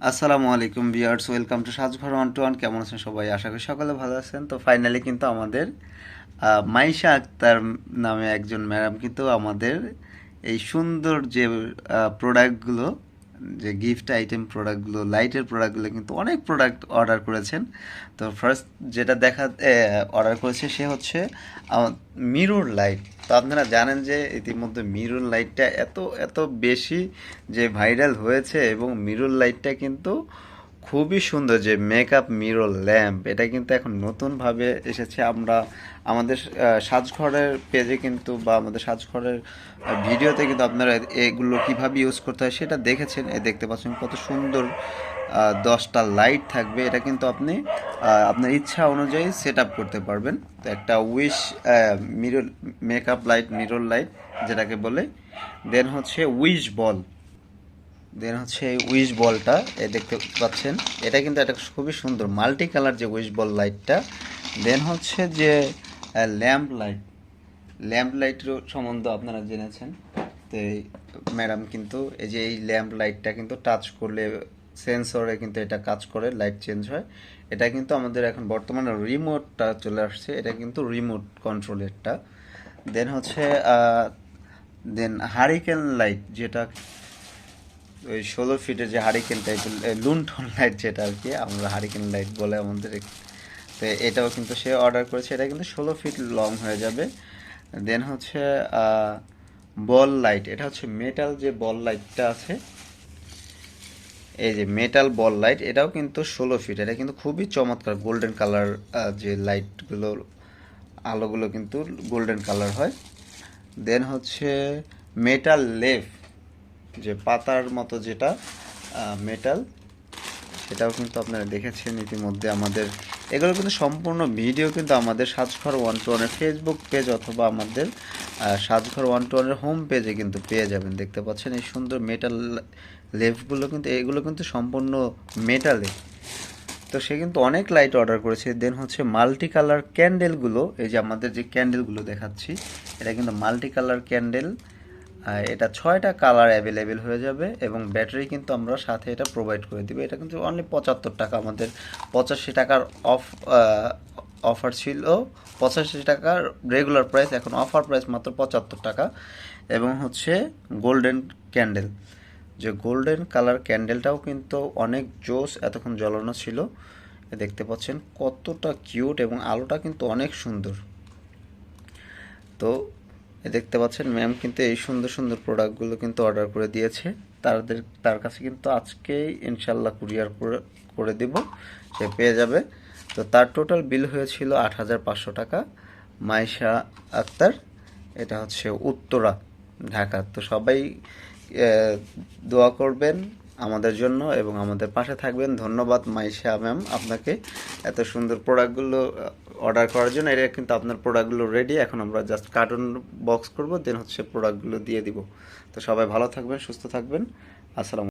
আসসালামু আলাইকুম viewers, welcome to Sajghar 1 to 1। কেমন আছেন সবাই? আশা করি সকলে ভালো আছেন। তো ফাইনালি কিন্তু আমাদের মাইশা আক্তার নামে একজন ম্যাডাম কিন্তু আমাদের এই সুন্দর যে প্রোডাক্টগুলো, যে গিফট আইটেম প্রোডাক্টগুলো, লাইটের প্রোডাক্টগুলো কিন্তু অনেক প্রোডাক্ট অর্ডার করেছেন। তো ফার্স্ট যেটা অর্ডার করেছে সে হচ্ছে মিরর লাইট। তো আপনারা জানেন যে ইতিমধ্যে মিরর লাইটটা এত এত বেশি যে ভাইরাল হয়েছে, এবং মিরর লাইটটা কিন্তু খুবই সুন্দর। যে মেকআপ মিরর ল্যাম্প, এটা কিন্তু এখন নতুনভাবে এসেছে। আমরা আমাদের সাজঘরের পেজে কিন্তু, বা আমাদের সাজঘরের ভিডিওতে কিন্তু আপনারা এগুলো কিভাবে ইউজ করতে হয় সেটা দেখেছেন। দেখতে পাচ্ছেন কত সুন্দর 10টা লাইট থাকবে। এটা কিন্তু আপনি আপনার ইচ্ছা অনুযায়ী সেট আপ করতে পারবেন। তো একটা wish mirror makeup light, mirror light যেটাকে বলে। দেন হচ্ছে উইশ বল। এই উইশ বলটা দেখতে পাচ্ছেন, এটা কিন্তু একটা খুবই সুন্দর মাল্টি কালার যে উইশ বল লাইটটা। দেন হচ্ছে যে ল্যাম্প লাইটের সম্বন্ধে আপনারা জেনেছেন। তো ম্যাডাম কিন্তু এই যে এই ল্যাম্প লাইটটা কিন্তু টাচ করলে সেন্সরে কিন্তু এটা কাজ করে, লাইট চেঞ্জ হয়। এটা কিন্তু আমাদের এখন বর্তমানে রিমোটটা চলে আসছে, এটা কিন্তু রিমোট কন্ট্রোলেরটা। দেন হচ্ছে হারিকেন লাইট, যেটা ওই 16 ফিটের যে হারিকেন টাইপের লুন্ঠন লাইট, যেটা আর কি আমরা হারিকেন লাইট বলে আমাদের। তো এটাও কিন্তু সে অর্ডার করেছে, এটা কিন্তু 16 ফিট লং হয়ে যাবে। দেন হচ্ছে বল লাইট, এটা হচ্ছে মেটাল যে বল লাইটটা আছে, এই যে মেটাল বল লাইট, এটাও কিন্তু 16 ফিট। এটা কিন্তু খুবই চমৎকার গোল্ডেন কালার, যে লাইটগুলো আলোগুলো কিন্তু গোল্ডেন কালার হয়। দেন হচ্ছে মেটাল লেফ, যে পাতার মতো যেটা মেটাল, সেটাও কিন্তু আপনারা দেখেছেন ইতিমধ্যে আমাদের। এগুলো কিন্তু সম্পূর্ণ ভিডিও কিন্তু আমাদের সাজঘর 1 to 1-এর ফেসবুক পেজ, অথবা আমাদের সাজঘর 1 to 1-এর হোম পেজে কিন্তু পেয়ে যাবেন। দেখতে পাচ্ছেন এই সুন্দর মেটাল লেফগুলো, কিন্তু এগুলো কিন্তু সম্পূর্ণ মেটালে। তো সে কিন্তু অনেক লাইট অর্ডার করেছে। দেন হচ্ছে মাল্টি কালার ক্যান্ডেলগুলো, এই যে আমাদের যে ক্যান্ডেলগুলো দেখাচ্ছি, এটা কিন্তু মাল্টি কালার ক্যান্ডেল। এটা 6টা কালার অ্যাভেলেবেল হয়ে যাবে, এবং ব্যাটারি কিন্তু আমরা সাথে এটা প্রোভাইড করে দিব। এটা কিন্তু অনলি 75 টাকা, আমাদের 85 টাকার অফার ছিল। 85 টাকার রেগুলার প্রাইস, এখন অফার প্রাইস মাত্র 75 টাকা। এবং হচ্ছে গোল্ডেন ক্যান্ডেল, যে গোল্ডেন কালার ক্যান্ডেলটাও কিন্তু অনেক জোস, এতক্ষণ জ্বলানো ছিল। দেখতে পাচ্ছেন কতটা কিউট, এবং আলোটা কিন্তু অনেক সুন্দর। তো দেখতে পাচ্ছেন ম্যাম কিন্তু এই সুন্দর সুন্দর প্রোডাক্টগুলো কিন্তু অর্ডার করে দিয়েছে। তার কাছে কিন্তু আজকেই ইনশাল্লাহ কুরিয়ার করে দিব, সে পেয়ে যাবে। তো তার টোটাল বিল হয়েছিল 8,500 টাকা। মাইশা আক্তার, এটা হচ্ছে উত্তরা, ঢাকা। তো সবাই দোয়া করবেন আমাদের জন্য এবং আমাদের পাশে থাকবেন। ধন্যবাদ মাইশা ম্যাম আপনাকে এত সুন্দর প্রোডাক্টগুলো অর্ডার করার জন্য। এটা কিন্তু আপনার প্রোডাক্টগুলো রেডি, এখন আমরা জাস্ট কার্টুন বক্স করব, দেন হচ্ছে প্রোডাক্টগুলো দিয়ে দিব। তো সবাই ভালো থাকবেন, সুস্থ থাকবেন। আসসালামু